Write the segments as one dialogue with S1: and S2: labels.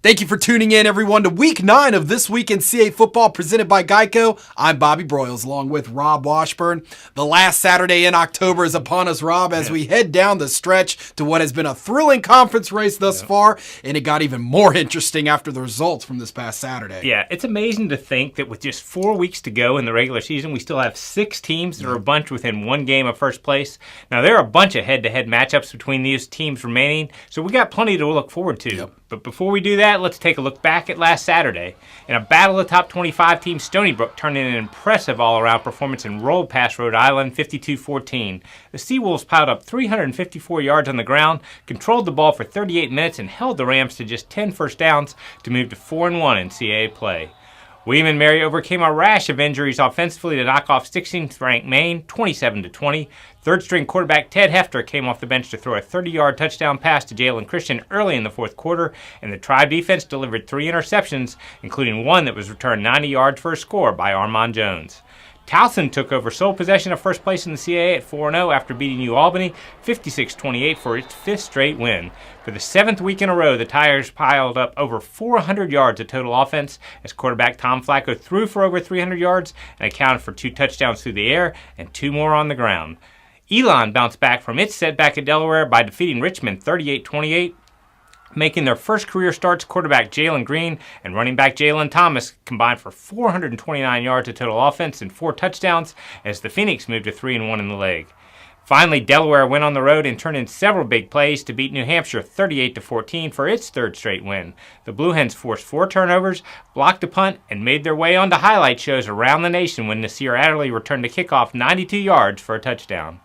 S1: Thank you for tuning in, everyone, to Week 9 of This Week in CA Football presented by Geico. I'm Bobby Broyles, along with Rob Washburn. The last Saturday in October is upon us, Rob, as we head down the stretch to what has been a thrilling conference race thus far, and it got even more interesting after the results from this past Saturday.
S2: Yeah, it's amazing to think that with just 4 weeks to go in the regular season, we still have 6 teams that are a bunch within one game of first place. Now, there are a bunch of head-to-head matchups between these teams remaining, so we got plenty to look forward to. But before we do that, let's take a look back at last Saturday. In a battle of top 25 teams, Stony Brook turned in an impressive all-around performance and rolled past Rhode Island 52-14. The Seawolves piled up 354 yards on the ground, controlled the ball for 38 minutes, and held the Rams to just 10 first downs to move to 4-1 in CAA play. William & Mary overcame a rash of injuries offensively to knock off 16th-ranked Maine 27-20. Third-string quarterback Ted Hefter came off the bench to throw a 30-yard touchdown pass to Jalen Christian early in the fourth quarter, and the Tribe defense delivered 3 interceptions, including one that was returned 90 yards for a score by Armand Jones. Towson took over sole possession of first place in the CAA at 4-0 after beating UAlbany 56-28 for its 5th straight win. For the 7th week in a row, the Tigers piled up over 400 yards of total offense as quarterback Tom Flacco threw for over 300 yards and accounted for 2 touchdowns through the air and 2 more on the ground. Elon bounced back from its setback at Delaware by defeating Richmond 38-28. Making their first career starts, quarterback Jalen Green and running back Jalen Thomas combined for 429 yards of total offense and 4 touchdowns as the Phoenix moved to 3-1 in the league. Finally, Delaware went on the road and turned in several big plays to beat New Hampshire 38-14 for its 3rd straight win. The Blue Hens forced 4 turnovers, blocked a punt, and made their way onto highlight shows around the nation when Nasir Adderley returned to kickoff 92 yards for a touchdown.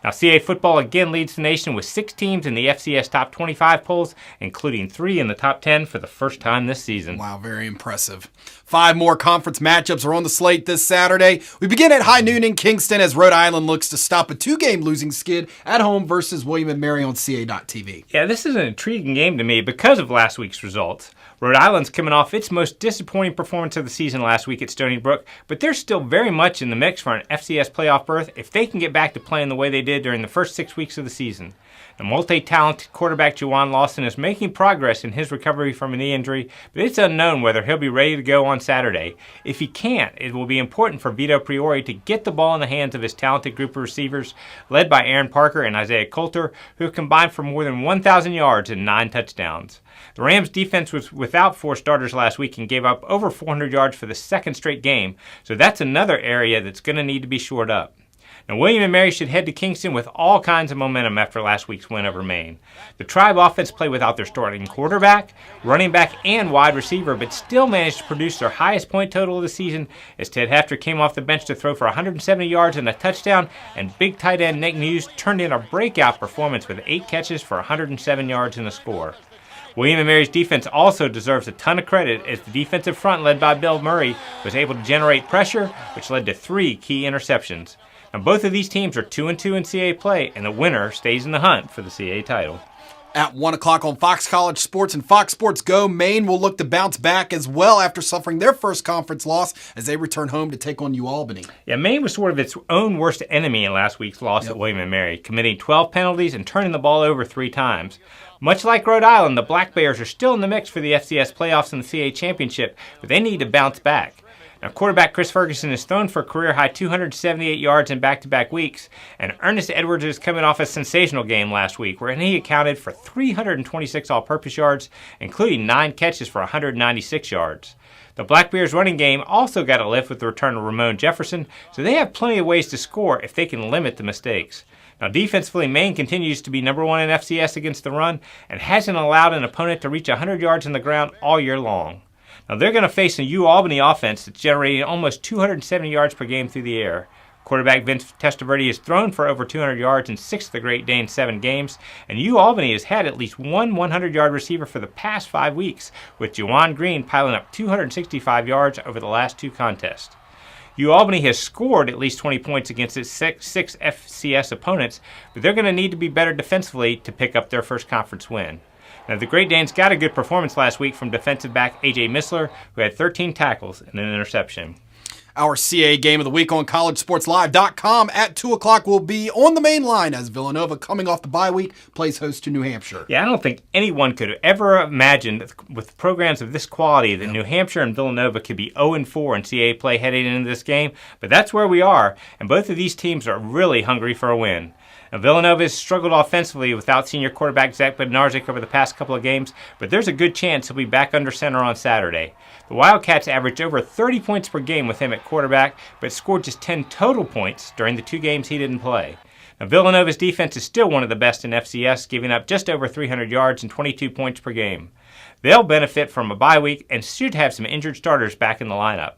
S2: Now, CA football again leads the nation with 6 teams in the FCS Top 25 polls, including 3 in the top 10 for the first time this season.
S1: Wow, very impressive. 5 more conference matchups are on the slate this Saturday. We begin at high noon in Kingston as Rhode Island looks to stop a 2-game losing skid at home versus William & Mary on CA.TV.
S2: Yeah, this is an intriguing game to me because of last week's results. Rhode Island's coming off its most disappointing performance of the season last week at Stony Brook, but they're still very much in the mix for an FCS playoff berth if they can get back to playing the way they did during the first 6 weeks of the season. The multi-talented quarterback Juwan Lawson is making progress in his recovery from a knee injury, but it's unknown whether he'll be ready to go on Saturday. If he can't, it will be important for Vito Priori to get the ball in the hands of his talented group of receivers, led by Aaron Parker and Isaiah Coulter, who have combined for more than 1,000 yards and 9 touchdowns. The Rams' defense was without 4 starters last week and gave up over 400 yards for the 2nd straight game, so that's another area that's going to need to be shored up. Now, William & Mary should head to Kingston with all kinds of momentum after last week's win over Maine. The Tribe offense played without their starting quarterback, running back, and wide receiver, but still managed to produce their highest point total of the season as Ted Hefter came off the bench to throw for 170 yards and a touchdown, and big tight end Nick News turned in a breakout performance with 8 catches for 107 yards and a score. William & Mary's defense also deserves a ton of credit as the defensive front led by Bill Murray was able to generate pressure, which led to 3 key interceptions. Now, both of these teams are 2-2 in CAA play, and the winner stays in the hunt for the CAA title.
S1: At 1 o'clock on Fox College Sports and Fox Sports Go, Maine will look to bounce back as well after suffering their first conference loss as they return home to take on UAlbany.
S2: Yeah, Maine was sort of its own worst enemy in last week's loss at William & Mary, committing 12 penalties and turning the ball over 3 times. Much like Rhode Island, the Black Bears are still in the mix for the FCS playoffs and the CAA championship, but they need to bounce back. Now, quarterback Chris Ferguson has thrown for a career-high 278 yards in back-to-back weeks, and Ernest Edwards is coming off a sensational game last week, where he accounted for 326 all-purpose yards, including 9 catches for 196 yards. The Black Bears' running game also got a lift with the return of Ramon Jefferson, so they have plenty of ways to score if they can limit the mistakes. Now, defensively, Maine continues to be number 1 in FCS against the run and hasn't allowed an opponent to reach 100 yards on the ground all year long. Now, they're going to face a UAlbany offense that's generating almost 270 yards per game through the air. Quarterback Vince Testaverde has thrown for over 200 yards in 6 of the Great Dane's 7 games, and UAlbany has had at least one 100-yard receiver for the past 5 weeks, with Juwan Green piling up 265 yards over the last 2 contests. UAlbany has scored at least 20 points against its 6 FCS opponents, but they're going to need to be better defensively to pick up their first conference win. Now, the Great Danes got a good performance last week from defensive back A.J. Missler, who had 13 tackles and an interception.
S1: Our CA game of the week on collegesportslive.com at 2 o'clock will be on the main line as Villanova, coming off the bye week, plays host to New Hampshire.
S2: Yeah, I don't think anyone could ever imagine that with programs of this quality that New Hampshire and Villanova could be 0-4 in CA play heading into this game, but that's where we are, and both of these teams are really hungry for a win. Now, Villanova has struggled offensively without senior quarterback Zach Bednarczyk over the past couple of games, but there's a good chance he'll be back under center on Saturday. The Wildcats averaged over 30 points per game with him at quarterback, but scored just 10 total points during the 2 games he didn't play. Now, Villanova's defense is still one of the best in FCS, giving up just over 300 yards and 22 points per game. They'll benefit from a bye week and should have some injured starters back in the lineup.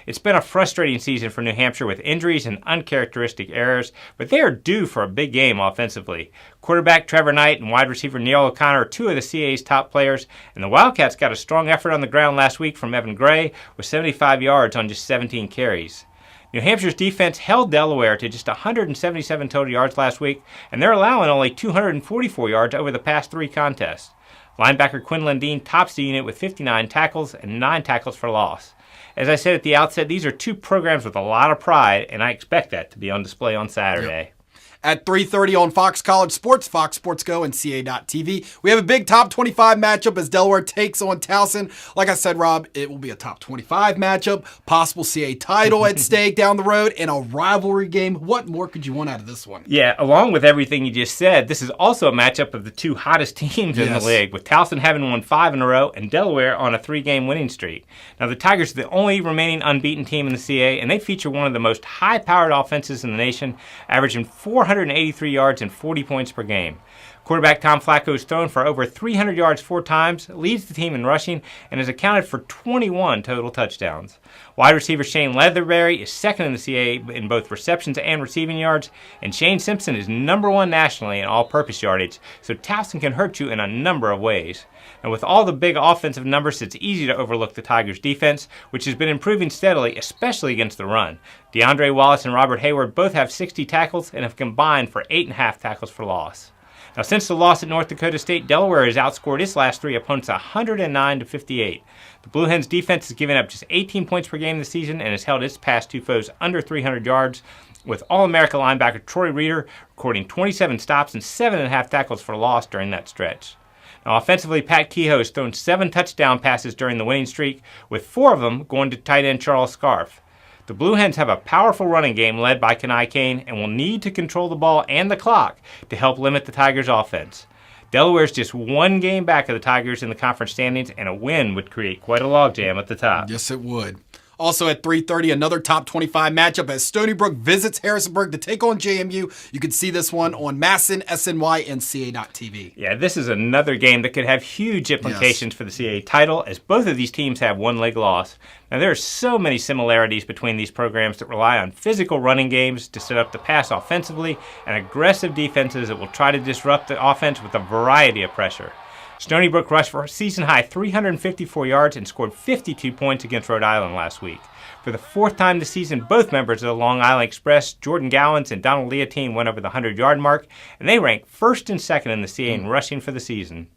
S2: It's been a frustrating season for New Hampshire with injuries and uncharacteristic errors, but they are due for a big game offensively. Quarterback Trevor Knight and wide receiver Neil O'Connor are 2 of the CA's top players, and the Wildcats got a strong effort on the ground last week from Evan Gray with 75 yards on just 17 carries. New Hampshire's defense held Delaware to just 177 total yards last week, and they're allowing only 244 yards over the past 3 contests. Linebacker Quinlan Dean tops the unit with 59 tackles and 9 tackles for loss. As I said at the outset, these are 2 programs with a lot of pride, and I expect that to be on display on Saturday.
S1: Yep. At 3:30 on Fox College Sports, Fox Sports Go, and CA.TV. We have a big top 25 matchup as Delaware takes on Towson. Like I said, Rob, it will be a top 25 matchup, possible CA title at stake down the road, and a rivalry game. What more could you want out of this one?
S2: Yeah, along with everything you just said, this is also a matchup of the 2 hottest teams in the league, with Towson having won 5 in a row and Delaware on a 3-game winning streak. Now, the Tigers are the only remaining unbeaten team in the CA, and they feature one of the most high-powered offenses in the nation, averaging 483 yards and 40 points per game. Quarterback Tom Flacco has thrown for over 300 yards 4 times, leads the team in rushing, and has accounted for 21 total touchdowns. Wide receiver Shane Leatherberry is second in the CA in both receptions and receiving yards, and Shane Simpson is number 1 nationally in all-purpose yardage, so Towson can hurt you in a number of ways. And with all the big offensive numbers, it's easy to overlook the Tigers' defense, which has been improving steadily, especially against the run. DeAndre Wallace and Robert Hayward both have 60 tackles and have combined for 8.5 tackles for loss. Now, since the loss at North Dakota State, Delaware has outscored its last 3 opponents 109-58. The Blue Hens' defense has given up just 18 points per game this season and has held its past 2 foes under 300 yards, with All-America linebacker Troy Reeder recording 27 stops and 7.5 tackles for loss during that stretch. Now, offensively, Pat Kehoe has thrown 7 touchdown passes during the winning streak, with 4 of them going to tight end Charles Scarf. The Blue Hens have a powerful running game led by Kenai Kane and will need to control the ball and the clock to help limit the Tigers' offense. Delaware's just 1 game back of the Tigers in the conference standings, and a win would create quite a logjam at the top.
S1: Yes, it would. Also at 3:30, another top 25 matchup as Stony Brook visits Harrisonburg to take on JMU. You can see this one on Madison, SNY, and CA.TV.
S2: Yeah, this is another game that could have huge implications for the CA title, as both of these teams have 1 leg loss. Now, there are so many similarities between these programs that rely on physical running games to set up the pass offensively and aggressive defenses that will try to disrupt the offense with a variety of pressure. Stony Brook rushed for a season-high 354 yards and scored 52 points against Rhode Island last week. For the 4th time this season, both members of the Long Island Express, Jordan Gowans and Donald Leontine, went over the 100-yard mark, and they ranked 1st and 2nd in the CA in rushing for the season.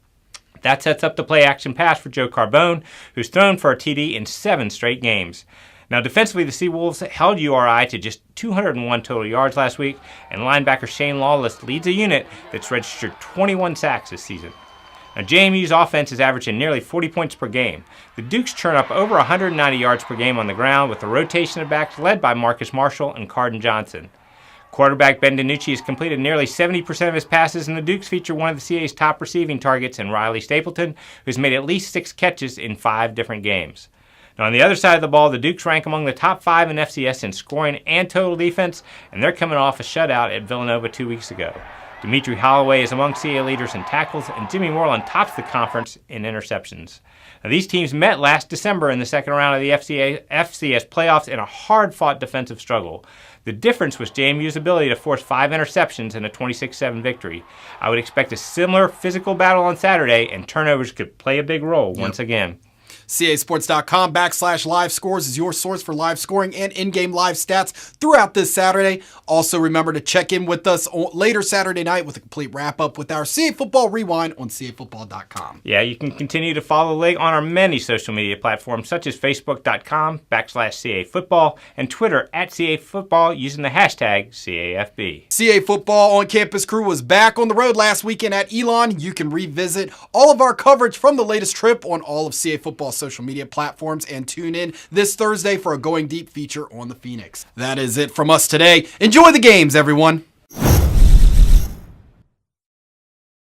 S2: That sets up the play-action pass for Joe Carbone, who's thrown for a TD in 7 straight games. Now, defensively, the Seawolves held URI to just 201 total yards last week, and linebacker Shane Lawless leads a unit that's registered 21 sacks this season. Now, JMU's offense is averaging nearly 40 points per game. The Dukes churn up over 190 yards per game on the ground with a rotation of backs led by Marcus Marshall and Carden Johnson. Quarterback Ben DiNucci has completed nearly 70% of his passes, and the Dukes feature one of the CA's top receiving targets in Riley Stapleton, who's made at least 6 catches in 5 different games. Now, on the other side of the ball, the Dukes rank among the top 5 in FCS in scoring and total defense, and they're coming off a shutout at Villanova 2 weeks ago. Dimitri Holloway is among CA leaders in tackles, and Jimmy Moreland tops the conference in interceptions. Now, these teams met last December in the second round of the FCS playoffs in a hard-fought defensive struggle. The difference was JMU's ability to force 5 interceptions in a 26-7 victory. I would expect a similar physical battle on Saturday, and turnovers could play a big role once again.
S1: CASports.com/live scores is your source for live scoring and in-game live stats throughout this Saturday. Also, remember to check in with us later Saturday night with a complete wrap-up with our CA Football Rewind on CAFootball.com.
S2: Yeah, you can continue to follow the league on our many social media platforms such as Facebook.com/CA Football and Twitter @CA Football using the hashtag CAFB.
S1: CA Football on-campus crew was back on the road last weekend at Elon. You can revisit all of our coverage from the latest trip on all of CA Football's social media platforms and tune in this Thursday for a Going Deep feature on the Phoenix. That is it from us today. Enjoy the games, everyone.